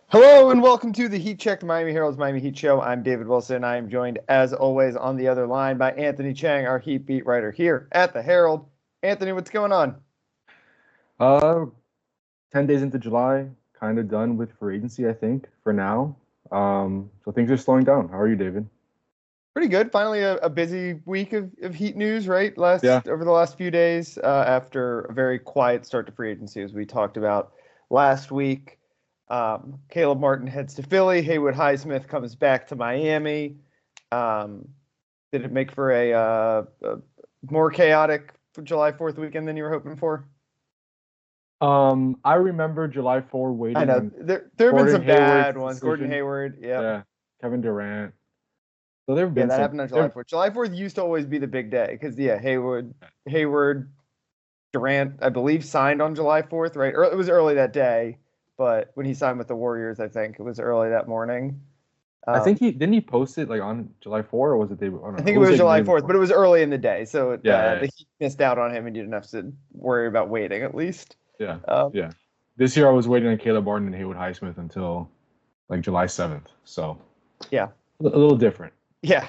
Hello and welcome to the Heat Check, Miami Herald's Miami Heat Show. I'm David Wilson. I am joined, as always, on the other line by Anthony Chang, our Heat beat writer here at the Herald. Anthony, what's going on? Uh, 10 days into July, kind of done with free agency, I think, for now. So things are slowing down. How are you, David? Pretty good. Finally, a busy week of Heat news, right? Yeah. Over the last few days, after a very quiet start to free agency, as we talked about last week. Caleb Martin heads to Philly. Haywood Highsmith comes back to Miami. Did it make for a more chaotic July 4th weekend than you were hoping for? I remember July 4 I waiting know on there have been Gordon some Hayward's bad ones. Gordon decision. Hayward, yep. Yeah, Kevin Durant. So there have Yeah, been that some. happened on July There, 4th. July 4th used to always be the big day because, yeah, Hayward, Durant, I believe, signed on July 4th, right? It was early that day, but when he signed with the Warriors, I think it was early that morning. I think Um, he post it like on July 4 or was it day? I don't I know. think It it was was like the July day 4th, but before. it was early in the day, so Yeah, the Heat missed out on him and you didn't have to worry about waiting, at least. yeah, Um, yeah. This year I was waiting on Caleb Martin and Haywood Highsmith until like July 7th. So yeah, a little different. yeah.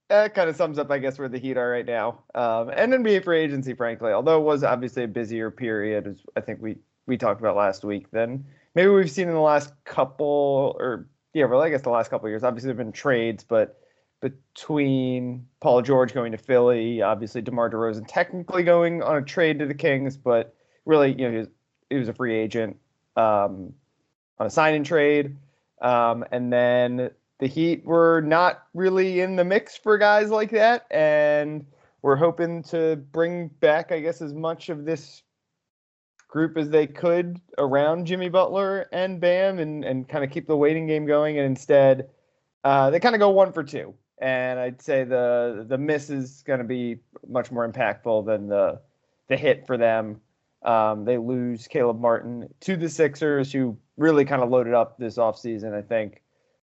That kind of sums up, I guess, where the Heat are right now. And NBA free agency, frankly, although it was obviously a busier period, as I think we talked about last week, than maybe we've seen in the last couple, or yeah, well, I guess the last couple of years. Obviously, there have been trades, but between Paul George going to Philly, obviously DeMar DeRozan technically going on a trade to the Kings, but really, he was a free agent on a sign and trade. And then the Heat were not really in the mix for guys like that, and we're hoping to bring back, I guess, as much of this group as they could around Jimmy Butler and Bam, and kind of keep the waiting game going. And instead, they kind of go 1 for 2, and I'd say the miss is going to be much more impactful than the hit for them. They lose Caleb Martin to the Sixers, who really kind of loaded up this offseason, I think.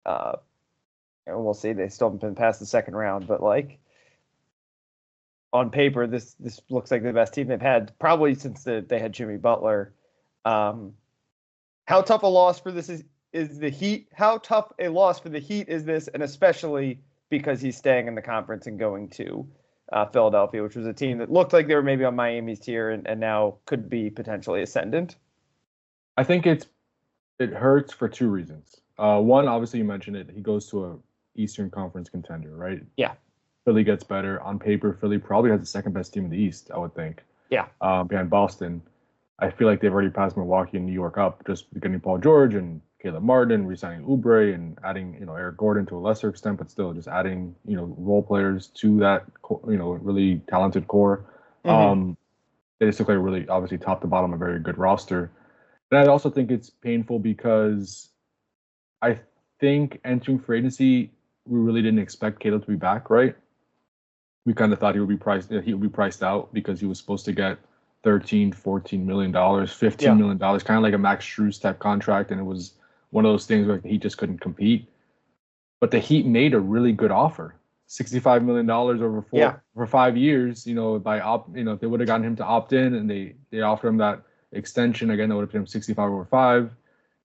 Uh, and we'll see. They still haven't been past the second round, but like on paper, this looks like the best team they've had probably since they had Jimmy Butler. Um, how tough a loss for this is the Heat? How tough a loss for the Heat is this, and especially because he's staying in the conference and going to Philadelphia, which was a team that looked like they were maybe on Miami's tier and now could be potentially ascendant. I think it hurts for two reasons. One, obviously you mentioned it. He goes to a Eastern Conference contender, right? Yeah, Philly gets better on paper. Philly probably has the second best team in the East, I would think, yeah, behind Boston. I feel like they've already passed Milwaukee and New York up just getting Paul George and Caleb Martin, re-signing Oubre and adding Eric Gordon to a lesser extent, but still just adding role players to that really talented core. mm-hmm. Um, they just look like really obviously top to bottom a very good roster. And I also think it's painful because I think entering free agency, we really didn't expect Caleb to be back, right? We kind of thought he would be priced out because he was supposed to get 13, 14 million dollars, 15 Yeah, million dollars, kind of like a Max Strus type contract, and it was one of those things where he just couldn't compete. But the Heat made a really good offer. $65 million over yeah, for 5 years, if they would have gotten him to opt in and they offered him that extension again, that would have been him 65 over 5.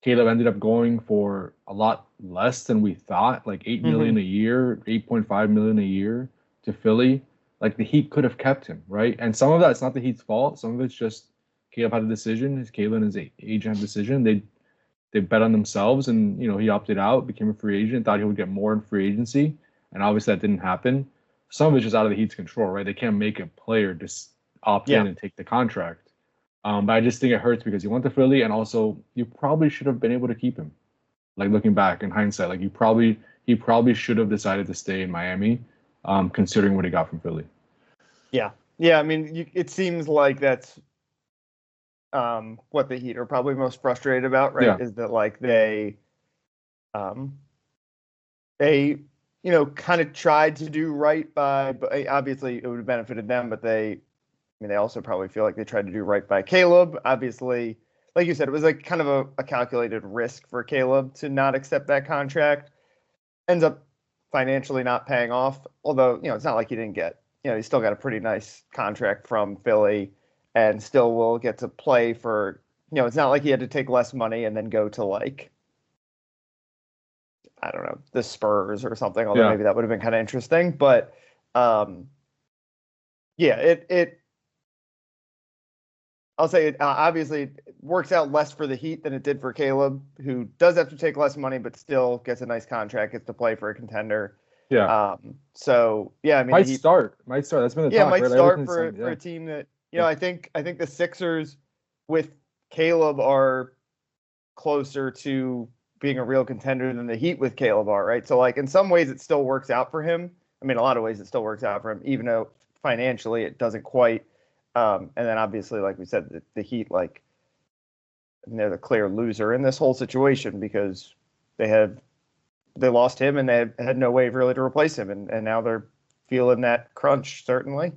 Caleb ended up going for a lot less than we thought, like 8 mm-hmm. million a year, 8.5 million a year to Philly. Like the Heat could have kept him, right? And some of that's not the Heat's fault. Some of it's just Caleb had a decision. Caleb and his agent had a decision. They bet on themselves, and he opted out, became a free agent, thought he would get more in free agency, and obviously that didn't happen. Some of it's just out of the Heat's control, right? They can't make a player just opt Yeah, in and take the contract. But I just think it hurts because he went to Philly, and also you probably should have been able to keep him. Like looking back in hindsight, like he probably should have decided to stay in Miami, considering what he got from Philly. yeah, yeah. I mean, it seems like that's what the Heat are probably most frustrated about, right? Yeah, Is that like um, they kind of tried to do right by, but obviously it would have benefited them, but they also probably feel like they tried to do right by Caleb. Obviously, like you said, it was like kind of a calculated risk for Caleb to not accept that contract. Ends up financially not paying off, although it's not like he didn't get, he still got a pretty nice contract from Philly, and still will get to play for. It's not like he had to take less money and then go to like I don't know, the Spurs or something, although maybe that would have been kind of interesting. But yeah, I'll say it obviously works out less for the Heat than it did for Caleb, who does have to take less money, but still gets a nice contract, gets to play for a contender. Yeah. So yeah, I mean, might start. That's been the talk. Might right? start for a team that I think the Sixers with Caleb are closer to being a real contender than the Heat with Caleb are, right? So like in some ways it still works out for him. I mean, a lot of ways it still works out for him, even though financially it doesn't quite. And then obviously, like we said, the Heat, like, they're the clear loser in this whole situation because they lost him and they had no way really to replace him, and now they're feeling that crunch certainly.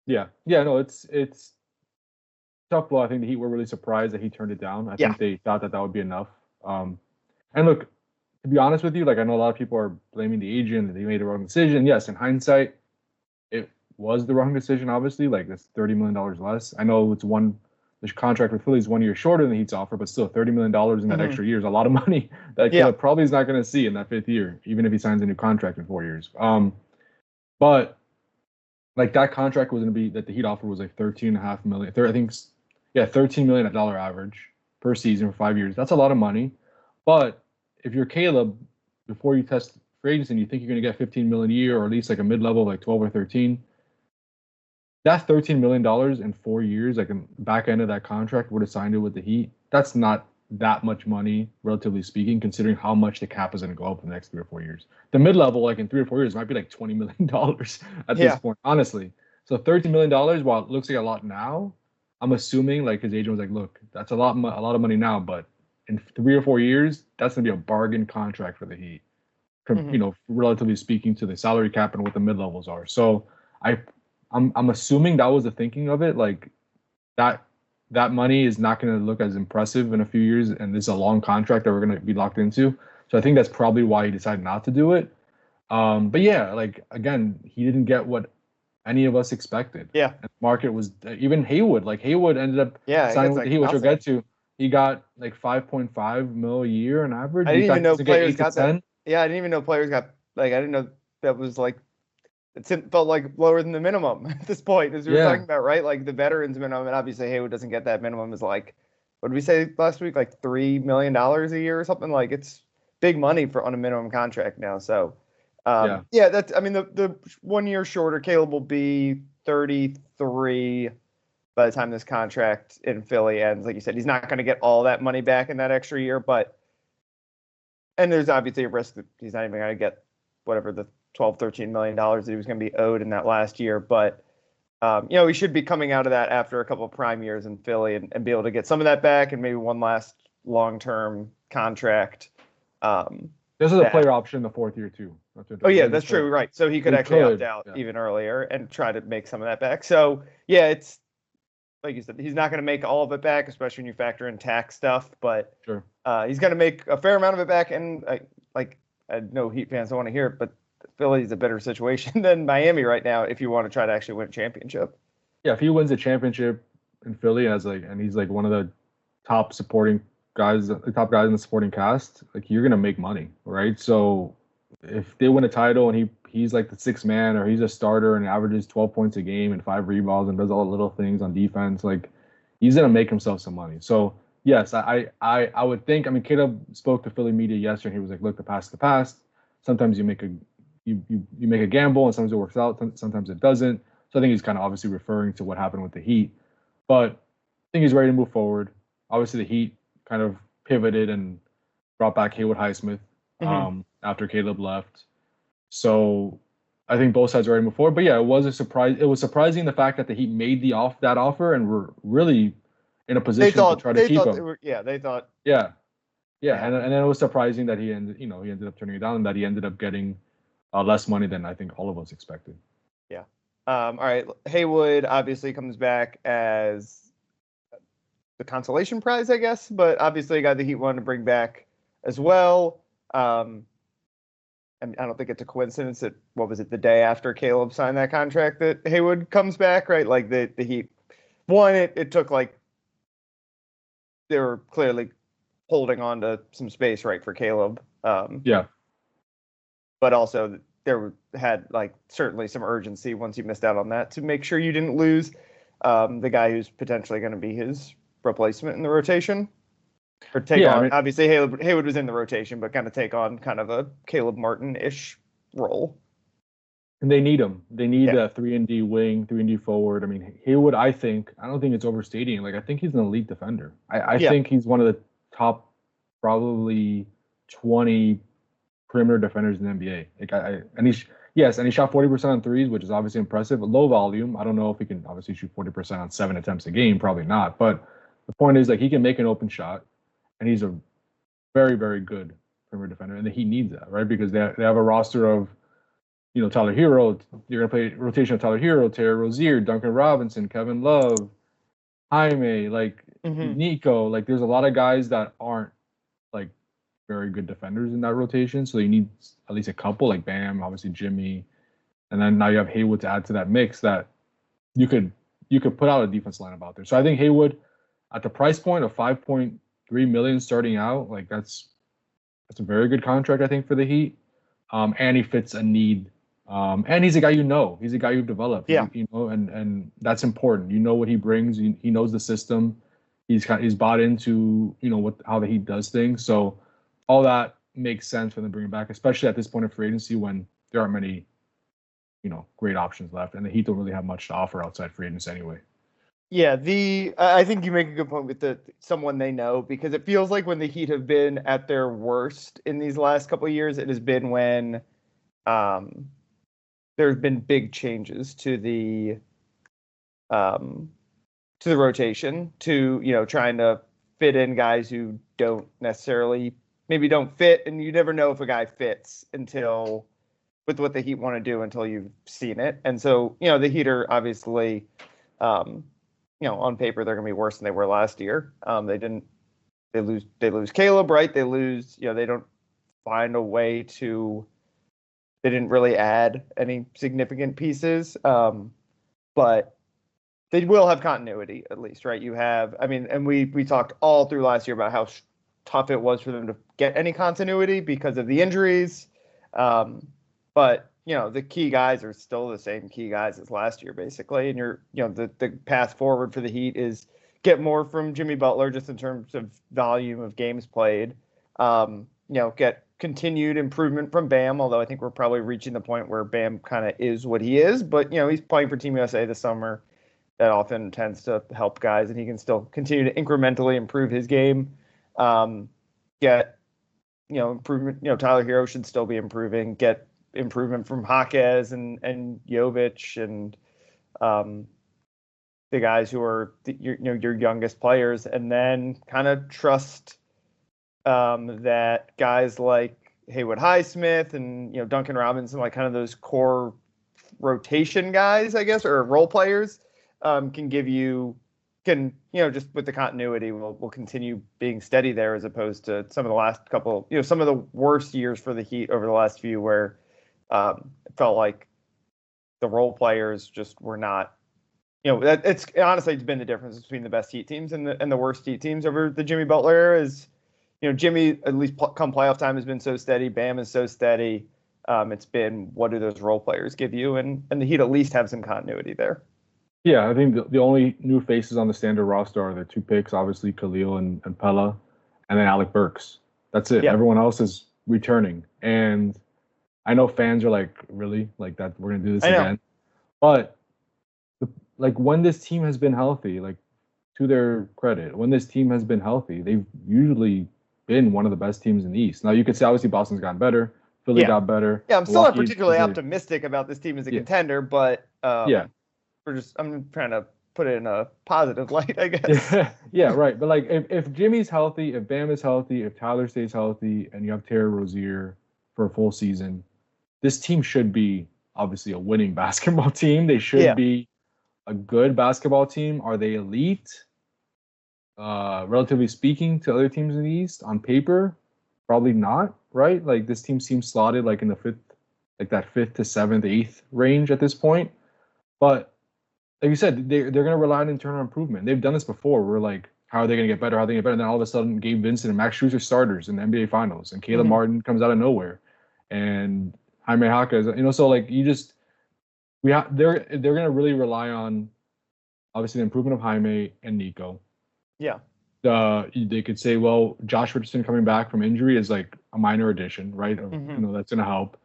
Yeah, no, it's tough blow. I think the Heat were really surprised that he turned it down. I think they thought that would be enough. And look, to be honest with you, like I know a lot of people are blaming the agent that they made the wrong decision. Yes, in hindsight, it was the wrong decision. Obviously, like that's $30 million less. I know the contract with Philly is 1 year shorter than the Heat's offer, but still $30 million in that extra year is a lot of money that Caleb probably is not going to see in that 5th year, even if he signs a new contract in 4 years. But like that contract was going to be that the Heat offer was like $13.5 million. I think, $13 million average per season for 5 years. That's a lot of money. But if you're Caleb, before you test free agency and you think you're going to get $15 million a year, or at least like a mid-level like 12 or 13, that $13 million in 4 years, like in the back end of that contract, would have signed it with the Heat. That's not that much money, relatively speaking, considering how much the cap is going to go up in the next 3 or 4 years. The mid-level, like in 3 or 4 years, might be like $20 million at this point, honestly. So $13 million, while it looks like a lot now, I'm assuming like his agent was like, look, that's a lot of money now, but in 3 or 4 years, that's going to be a bargain contract for the Heat, relatively speaking to the salary cap and what the mid-levels are. So I'm assuming that was the thinking of it, like that money is not going to look as impressive in a few years, and this is a long contract that we're going to be locked into. So I think that's probably why he decided not to do it. But yeah, like again, he didn't get what any of us expected. Yeah, and the market was even Haywood. Like Haywood ended up signing with the Heat, which we'll get to. He got like 5.5 mil a year on average. I didn't even know players got that. Yeah, I didn't even know players got I didn't know that was like. It felt like lower than the minimum at this point, as we were talking about, right? Like the veterans minimum, and obviously Haywood doesn't get that minimum. Is like, what did we say last week? Like $3 million a year or something. Like it's big money on a minimum contract now. So, that's. I mean, the 1 year shorter, Caleb will be 33 by the time this contract in Philly ends. Like you said, he's not going to get all that money back in that extra year, and there's obviously a risk that he's not even going to get whatever the $12-13 million that he was going to be owed in that last year. But, he should be coming out of that after a couple of prime years in Philly and be able to get some of that back and maybe one last long-term contract. This is a player option in the 4th year too. That's true. Right. So he could actually opt out even earlier and try to make some of that back. So yeah, it's like you said, he's not going to make all of it back, especially when you factor in tax stuff, but he's going to make a fair amount of it back. And I know Heat fans don't want to hear it, but Philly's a better situation than Miami right now if you want to try to actually win a championship. Yeah, if he wins a championship in Philly and he's like one of the top guys in the supporting cast, like you're gonna make money, right? So if they win a title and he's like the 6th man, or he's a starter and averages 12 points a game and 5 rebounds and does all the little things on defense, like he's gonna make himself some money. So yes, I would think. I mean, Caleb spoke to Philly media yesterday. He was like, "Look, the past is the past. Sometimes you make a gamble, and sometimes it works out, sometimes it doesn't." So I think he's kind of obviously referring to what happened with the Heat, but I think he's ready to move forward. Obviously, the Heat kind of pivoted and brought back Haywood Highsmith after Caleb left. So I think both sides are ready to move forward. But yeah, it was a surprise. It was surprising the fact that the Heat made that offer and were really in a position to try to keep him. They thought. Yeah. And then it was surprising that he ended up turning it down, and that he ended up getting less money than I think all of us expected. Yeah. All right. Haywood obviously comes back as the consolation prize, I guess, but obviously a guy the Heat wanted to bring back as well. And I don't think it's a coincidence that, the day after Caleb signed that contract that Haywood comes back, right? Like the Heat, it took like, they were clearly holding on to some space, right, for Caleb. but also there had like certainly some urgency once you missed out on that to make sure you didn't lose the guy who's potentially going to be his replacement in the rotation or take Yeah, I on. mean, Obviously, Haywood was in the rotation, but kind of take on kind of a Caleb Martin-ish role. and they need him. They need Yeah, a 3-and-D wing, 3-and-D forward. I mean, Haywood, I don't think it's overstating. Like, I think he's an elite defender. I yeah, think he's one of the top, probably 20 perimeter defenders in the NBA. Like, and yes, and he shot 40% on threes, which is obviously impressive. Low volume. I don't know if he can obviously shoot 40% on 7 attempts a game. Probably not. But the point is, like, he can make an open shot, and he's a very, very good perimeter defender, and he needs that, right? Because they have a roster of, Tyler Hero. You're gonna play rotation of Tyler Hero, Terry Rozier, Duncan Robinson, Kevin Love, Jaime, like hmm Nico. Like, there's a lot of guys that aren't like very good defenders in that rotation. So you need at least a couple, like Bam, obviously Jimmy, and then now you have Haywood to add to that mix that you could put out a defense lineup out there. So I think Haywood at the price point of 5.3 million starting out, like that's a very good contract, I think, for the Heat. And he fits a need. And he's a guy he's a guy you've developed. yeah, And that's important. You know what he brings. He knows the system. He's bought into how the Heat does things. So all that makes sense for them to bring him back, especially at this point of free agency when there aren't many great options left, and the Heat don't really have much to offer outside free agents anyway. yeah. I think you make a good point with someone they know because it feels like when the Heat have been at their worst in these last couple of years, it has been when um, there's been big changes um, to the rotation to trying to fit in guys who don't necessarily maybe don't fit, and you never know if a guy fits until with what the Heat want to do until you've seen it. And so the Heat are obviously um, on paper they're going to be worse than they were last year. They lose Caleb, right? They lose they don't find a way to. They didn't really add any significant pieces, but they will have continuity at least, right? You have, I mean, and we talked all through last year about how tough it was for them to get any continuity because of the injuries. But the key guys are still the same key guys as last year, basically. And the path forward for the Heat is get more from Jimmy Butler just in terms of volume of games played. Get continued improvement from Bam, although I think we're probably reaching the point where Bam kind of is what he is. But he's playing for Team USA this summer. That often tends to help guys, and he can still continue to incrementally improve his game. Get improvement. Tyler Hero should still be improving. Get improvement from Jaquez and Jovic and the guys who are your youngest players, and then kind of trust that guys like Haywood Highsmith and Duncan Robinson, like kind of those core rotation guys, I guess, or role players, can just with the continuity will continue being steady there as opposed to some of the last couple, some of the worst years for the Heat over the last few where it felt like the role players just were not. It's honestly it's been the difference between the best Heat teams and the worst Heat teams over the Jimmy Butler era is. Jimmy, at least come playoff time, has been so steady. Bam is so steady. It's been what do those role players give you? And the Heat at least have some continuity there. Yeah, I think the only new faces on the standard roster are the two picks, obviously Khalil and Pella, and then Alec Burks. That's it. Yeah. Everyone else is returning. And I know fans are like, really? Like that we're going to do this again? But like when this team has been healthy, like to their credit, when this team has been healthy, they've usually been one of the best teams in the East. Now you could say obviously Boston's gotten better, Philly got better. Yeah, I'm still not particularly optimistic about this team as a contender, but I'm trying to put it in a positive light, I guess. Yeah, right. But like if Jimmy's healthy, if Bam is healthy, if Tyler stays healthy, and you have Terry Rozier for a full season, this team should be obviously a winning basketball team. They should be a good basketball team. Are they elite? Relatively speaking to other teams in the East, on paper, probably not, right? Like this team seems slotted like in the fifth to seventh, eighth range at this point. But like you said, they're going to rely on internal improvement. They've done this before. We're like, how are they going to get better? How are they going to get better? And then all of a sudden, Gabe Vincent and Max Strus are starters in the NBA Finals, and Caleb Martin comes out of nowhere. And Jaime Haka is, so like they're gonna really rely on obviously the improvement of Jaime and Nico. Yeah. They could say, well, Josh Richardson coming back from injury is like a minor addition, right? That's gonna help.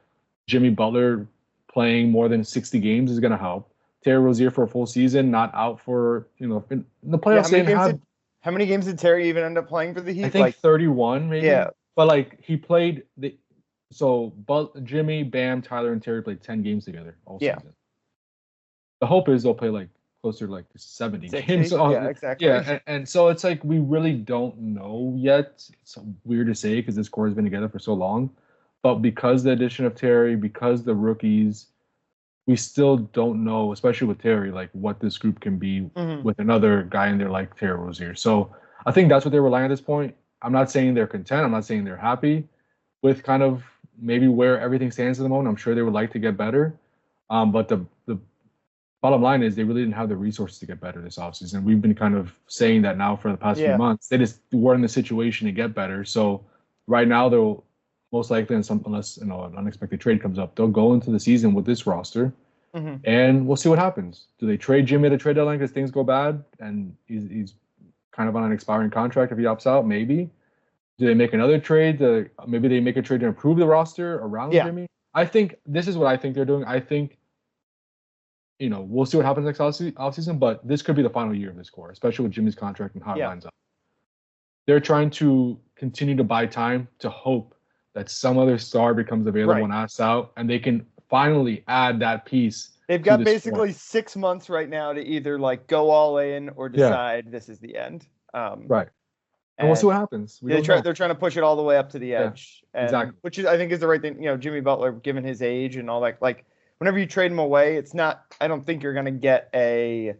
Jimmy Butler playing more than 60 games is gonna help. Terry Rozier for a full season, not out for in the playoffs. How many games did Terry even end up playing for the Heat? I think 31 maybe. Yeah. But like he played Jimmy, Bam, Tyler, and Terry played 10 games together all season. The hope is they'll play like closer to like 70 games. Yeah, exactly. Yeah, and so it's like we really don't know yet. It's weird to say because this core has been together for so long, but because the addition of Terry, because the rookies, we still don't know, especially with Terry, like what this group can be with another guy in there like Terry Rozier. So I think that's what they're relying at this point. I'm not saying they're content. I'm not saying they're happy with kind of maybe where everything stands at the moment. I'm sure they would like to get better, but the bottom line is they really didn't have the resources to get better this offseason. We've been kind of saying that now for the past few months. They just weren't in the situation to get better. So right now they'll most likely, unless an unexpected trade comes up, they'll go into the season with this roster, and we'll see what happens. Do they trade Jimmy at the trade deadline because things go bad and he's kind of on an expiring contract if he opts out? Maybe. Do they make another trade? Maybe they make a trade to improve the roster around Jimmy. I think this is what I think they're doing. I think we'll see what happens next offseason, but this could be the final year of this core, especially with Jimmy's contract and how it lines up. They're trying to continue to buy time to hope that some other star becomes available and asks out, and they can finally add that piece. They've got basically 6 months right now to either like go all in or decide this is the end. Right. And we'll see what happens. They're trying to push it all the way up to the edge. Exactly. Which I think is the right thing. Jimmy Butler, given his age and all that, like whenever you trade him away, it's not, I don't think you're going to get I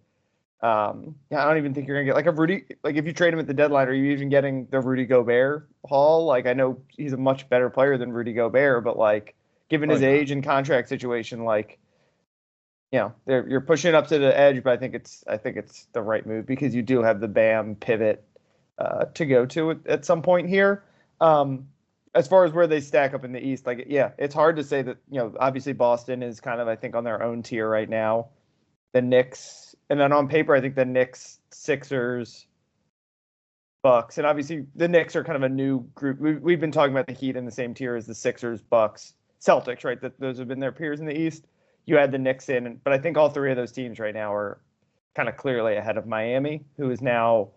don't even think you're going to get like a Rudy, like if you trade him at the deadline, are you even getting the Rudy Gobert haul? Like I know he's a much better player than Rudy Gobert, but like given his age and contract situation, like, you're pushing it up to the edge, but I think it's the right move because you do have the Bam pivot to go to at some point here. As far as where they stack up in the East, like, it's hard to say that, obviously Boston is kind of, I think, on their own tier right now. The Knicks, and then on paper, I think the Knicks, Sixers, Bucks, and obviously the Knicks are kind of a new group. We've been talking about the Heat in the same tier as the Sixers, Bucks, Celtics, right? That those have been their peers in the East. You add the Knicks in, but I think all three of those teams right now are kind of clearly ahead of Miami, who is now,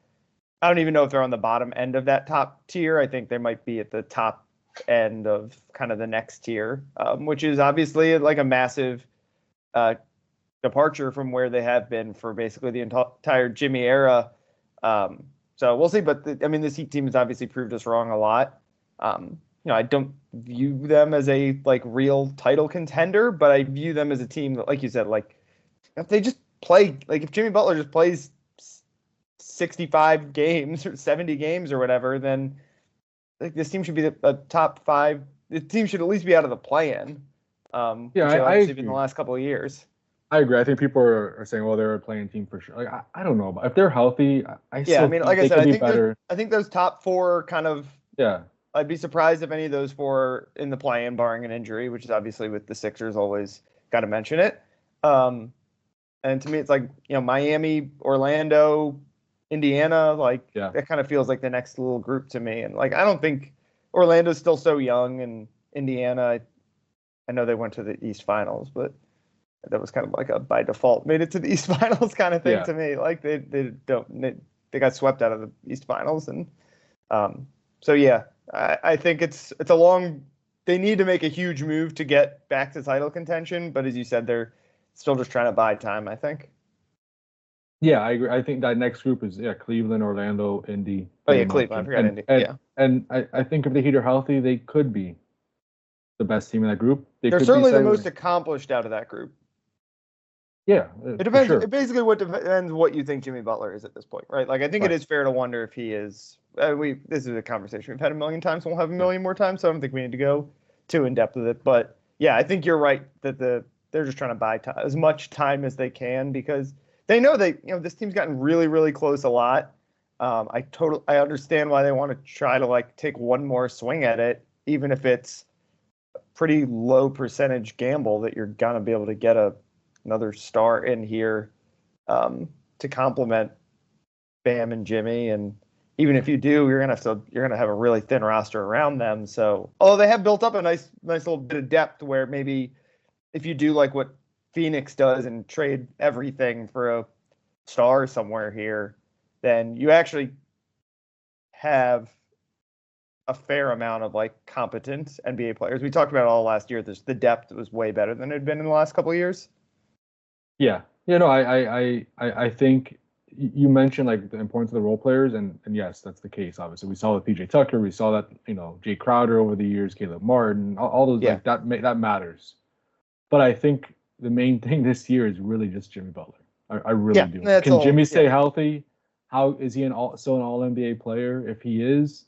I don't even know if they're on the bottom end of that top tier. I think they might be at the top end of kind of the next tier, which is obviously like a massive departure from where they have been for basically the entire Jimmy era. So we'll see. But this Heat team has obviously proved us wrong a lot. I don't view them as a like real title contender, but I view them as a team that, like you said, like if they just play, like if Jimmy Butler just plays 65 games or 70 games or whatever, then like this team should be a top 5. The team should at least be out of the play-in. Which I agree. In the last couple of years. I agree. I think people are saying, well, they're a playing team for sure. Like I don't know, but if they're healthy, like I said, I think those top 4 kind of. Yeah. I'd be surprised if any of those 4 are in the play-in, barring an injury, which is obviously with the Sixers always got to mention it. And to me, it's like Miami, Orlando, Indiana, like that kind of feels like the next little group to me. And like I don't think Orlando's still so young, and Indiana, I know they went to the East Finals, but that was kind of like a by default made it to the East Finals kind of thing to me. Like they got swept out of the East Finals, and I think it's a long. They need to make a huge move to get back to title contention, but as you said, they're still just trying to buy time, I think. Yeah, I agree. I think that next group is Cleveland, Orlando, Indy. Oh yeah, Cleveland. I forgot Indy. And I think if the Heat are healthy, they could be the best team in that group. They're certainly the most accomplished out of that group. Yeah, it depends. Sure. It basically depends what you think Jimmy Butler is at this point, right? Like I think it is fair to wonder if he is. This is a conversation we've had a million times, and we'll have a million more times. So I don't think we need to go too in depth with it. But yeah, I think you're right that they're just trying to buy as much time as they can because they know this team's gotten really, really close a lot. I understand why they want to try to like take one more swing at it, even if it's pretty low percentage gamble that you're gonna be able to get another star in here to complement Bam and Jimmy. And even if you do, you're gonna have a really thin roster around them. So, although they have built up a nice little bit of depth, where maybe if you do like what Phoenix does and trade everything for a star somewhere here, then you actually have a fair amount of like competent NBA players. We talked about it all last year. The depth was way better than it had been in the last couple of years. Yeah, I think you mentioned like the importance of the role players, and yes, that's the case. Obviously, we saw with PJ Tucker, we saw that Jay Crowder over the years, Caleb Martin, all those like that matters. But I think the main thing this year is really just Jimmy Butler. I really do. Can Jimmy stay healthy? How is he still an All NBA player? If he is,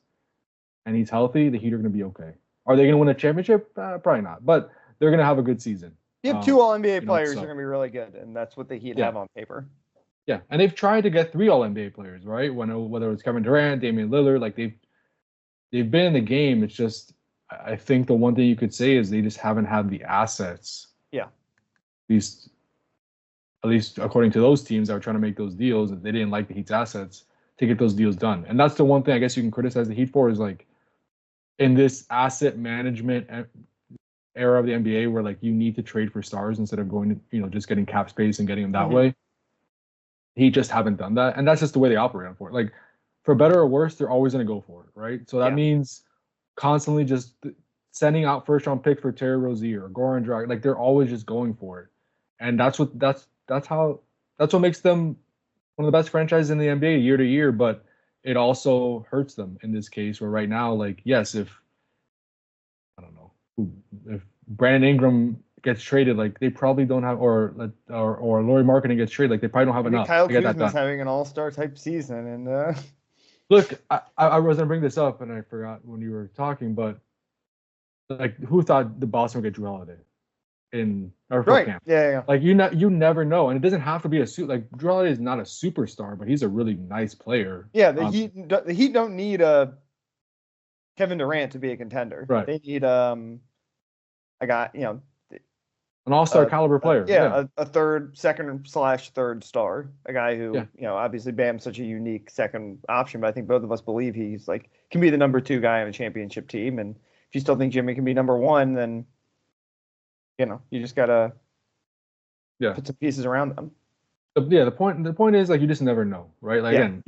and he's healthy, the Heat are going to be okay. Are they going to win a championship? Probably not, but they're going to have a good season. You have two All NBA players who are going to be really good, and that's what the Heat have on paper. Yeah, and they've tried to get 3 All NBA players, right? Whether it's Kevin Durant, Damian Lillard, like they've been in the game. It's just I think the one thing you could say is they just haven't had the assets. Yeah. At least according to those teams that were trying to make those deals, they didn't like the Heat's assets to get those deals done. And that's the one thing I guess you can criticize the Heat for is like in this asset management era of the NBA where like you need to trade for stars instead of going to, just getting cap space and getting them that way. He just haven't done that. And that's just the way they operate on for it. Like for better or worse, they're always going to go for it, right? So that means constantly just sending out first round pick for Terry Rozier or Goran Dragic. Like they're always just going for it. And that's what makes them one of the best franchises in the NBA year to year, but it also hurts them in this case where right now, like, yes, if Brandon Ingram gets traded, like they probably don't have, or Lauri Markkanen gets traded, like they probably don't have enough. Kyle Kuzma's having an all-star type season, and look, I was gonna bring this up and I forgot when you were talking, but like, who thought the Boston would get Jrue Holiday in our camp? Yeah. Like you never know, and it doesn't have to be a suit. Like Jrue Holiday is not a superstar, but he's a really nice player. Yeah, the Heat don't need a Kevin Durant to be a contender. Right. They need a guy, an all-star caliber player. A second/third star, a guy who, obviously Bam's such a unique second option, but I think both of us believe he's like can be the number 2 guy on a championship team. And if you still think Jimmy can be number 1, then you just gotta put some pieces around them. The point is like you just never know, right? Like again,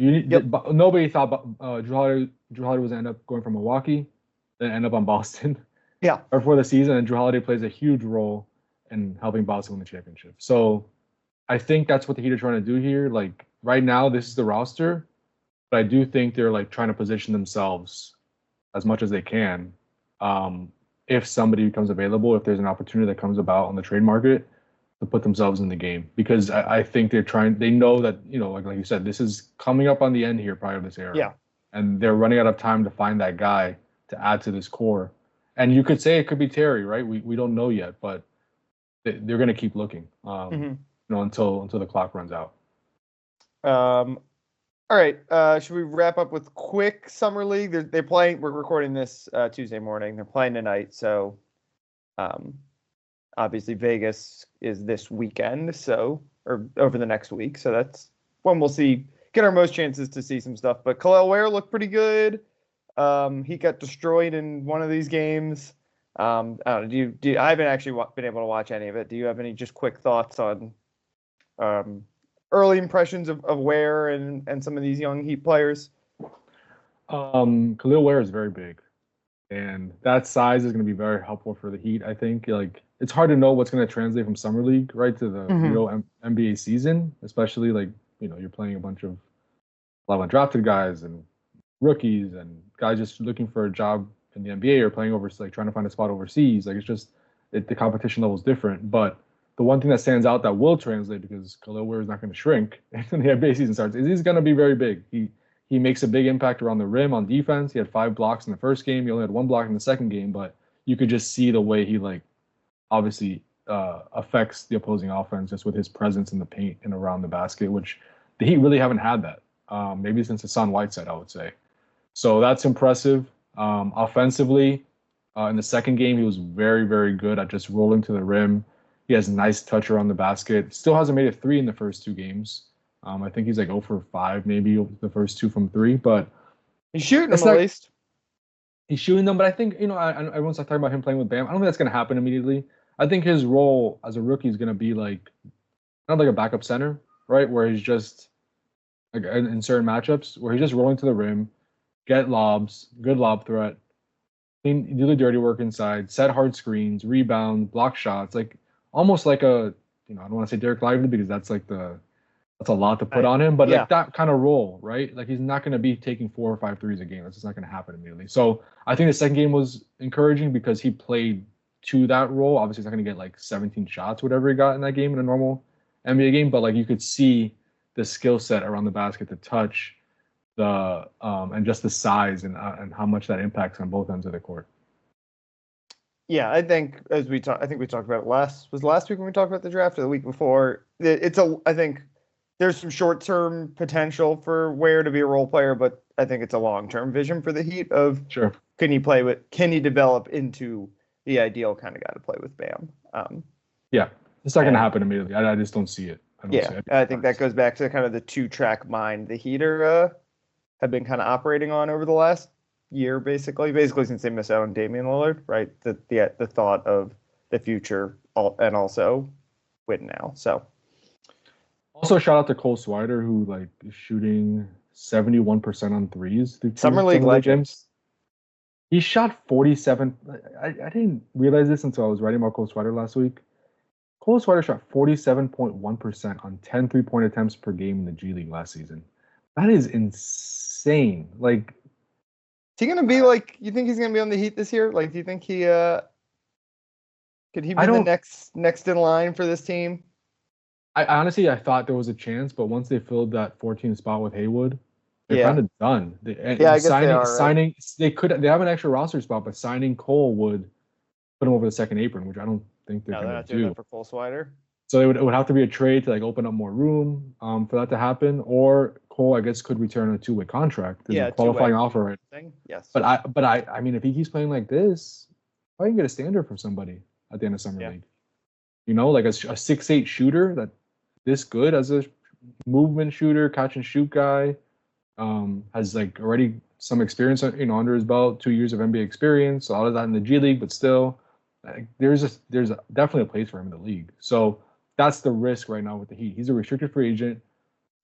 nobody thought Jrue Holiday was end up going from Milwaukee, then end up on Boston. Yeah. Or for the season, and Jrue Holiday plays a huge role in helping Boston win the championship. So I think that's what the Heat are trying to do here. Like right now, this is the roster, but I do think they're like trying to position themselves as much as they can. If somebody becomes available, if there's an opportunity that comes about on the trade market, to put themselves in the game, because I think they know that, like you said, this is coming up on the end here prior to this era. Yeah. And they're running out of time to find that guy to add to this core. And you could say it could be Terry, right? We don't know yet, but they're going to keep looking, until the clock runs out. All right. Should we wrap up with quick summer league? They're playing. We're recording this Tuesday morning. They're playing tonight, so obviously Vegas is this weekend, or over the next week. So that's when we'll get our most chances to see some stuff. But Khalil Ware looked pretty good. He got destroyed in one of these games. I don't know, I haven't actually been able to watch any of it. Do you have any just quick thoughts on early impressions of Ware and some of these young Heat players? Khalil Ware is very big, and that size is going to be very helpful for the Heat. I think like it's hard to know what's going to translate from summer league right to the real NBA season, especially like you're playing a lot of undrafted guys and rookies and guys just looking for a job in the NBA or playing like trying to find a spot overseas. Like it's just the competition level is different. But the one thing that stands out that will translate, because Khalil Ware is not going to shrink when the NBA season starts, is he's going to be very big. He makes a big impact around the rim on defense. He had 5 blocks in the first game. He only had 1 block in the second game, but you could just see the way he like obviously affects the opposing offense just with his presence in the paint and around the basket, which the Heat really haven't had that. Maybe since Hassan Whiteside, I would say. So that's impressive. Offensively, In the second game, he was very, very good at just rolling to the rim. He has nice touch around the basket. Still hasn't made a three in the first two games. I think he's like 0 for 5, maybe the first two from three, but He's shooting it's them at not. least. He's shooting them, but I think everyone's talking about him playing with Bam. I don't think that's going to happen immediately. I think his role as a rookie is going to be like not like a backup center, right? Where he's just like in certain matchups where he's just rolling to the rim, get lobs, good lob threat, do the dirty work inside, set hard screens, rebound, block shots, like almost like a I don't want to say Derek Lively because that's a lot to put on him, but Yeah. like that kind of role, right? Like he's not going to be taking 4 or 5 threes a game. That's just not going to happen immediately. So I think the second game was encouraging because he played to that role. Obviously, he's not going to get like 17 shots, whatever he got in that game in a normal NBA game, but like you could see the skill set around the basket, the touch, the and just the size and how much that impacts on both ends of the court. Yeah, I think I think we talked about it last week when we talked about the draft or the week before. I think there's some short-term potential for Ware to be a role player, but I think it's a long-term vision for the Heat of Sure. Can he develop into the ideal kind of guy to play with Bam? Yeah, it's not going to happen immediately. I just don't see it. I think that goes back to kind of the two-track mind the Heat have been kind of operating on over the last year, basically since they missed out on Damian Lillard, right? The thought of the future and also win now. So also shout out to Cole Swider who like is shooting 71% on threes through Summer League legends. He shot 47. I didn't realize this until I was writing about Cole Swider last week. Cole Swider shot 47.1% on 10 3-point attempts per game in the G League last season. That is insane. Like, is he gonna be like? You think he's gonna be on the Heat this year? Like, do you think he could he be the next in line for this team? I honestly thought there was a chance, but once they filled that 14th spot with Haywood, they're kind of done. I guess they are. Signing they have an extra roster spot, but signing Cole would put him over the second apron, which I don't think they're going to do. That for Cole Swider. So it would have to be a trade to like open up more room for that to happen, or Cole I guess could return a 2-way contract. There's a qualifying offer, right? Yes. But I mean, if he keeps playing like this, I can get a standard from somebody at the end of summer league. Like a 6'8" shooter that this good as a movement shooter, catch and shoot guy, has like already some experience, under his belt, 2 years of NBA experience, a lot of that in the G League, but still, there's definitely a place for him in the league. So that's the risk right now with the Heat. He's a restricted free agent.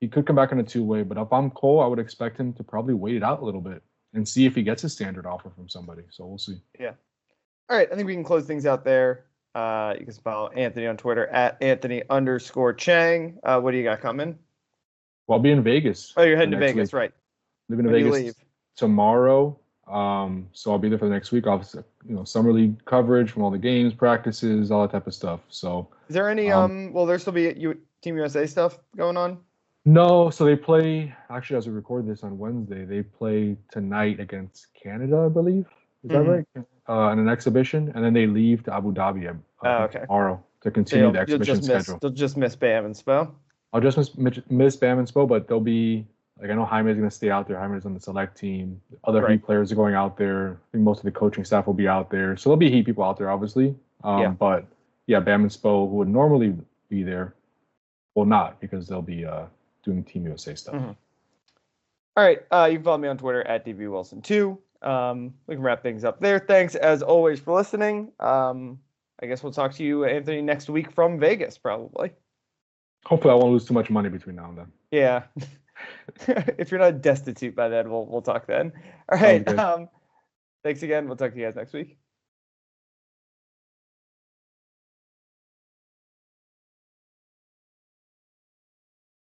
He could come back on a 2-way, but if I'm Cole, I would expect him to probably wait it out a little bit and see if he gets a standard offer from somebody. So we'll see. Yeah. All right. I think we can close things out there. You can follow Anthony on Twitter at Anthony_Chang. What do you got coming? Well, I'll be in Vegas. Oh, you're heading to Vegas, right? Leaving to Vegas tomorrow. So I'll be there for the next week. Obviously, summer league coverage from all the games, practices, all that type of stuff. So is there any will there still be Team USA stuff going on? No, so they play actually as we record this on Wednesday, they play tonight against Canada, I believe. Is that right? In an exhibition, and then they leave to Abu Dhabi tomorrow to continue the exhibition schedule. They'll just miss Bam and Spo. I'll just miss Bam and Spo, but they'll be like, I know Jaime is going to stay out there. Jaime is on the select team. Other Heat players are going out there. I think most of the coaching staff will be out there. So there'll be Heat people out there, obviously. But yeah, Bam and Spo, who would normally be there, will not because they'll be doing Team USA stuff. Mm-hmm. All right. You can follow me on Twitter at DVWilson2. We can wrap things up there. Thanks, as always, for listening. I guess we'll talk to you, Anthony, next week from Vegas, probably. Hopefully I won't lose too much money between now and then. Yeah. If you're not destitute by then, we'll talk then. All right. Thanks again. We'll talk to you guys next week.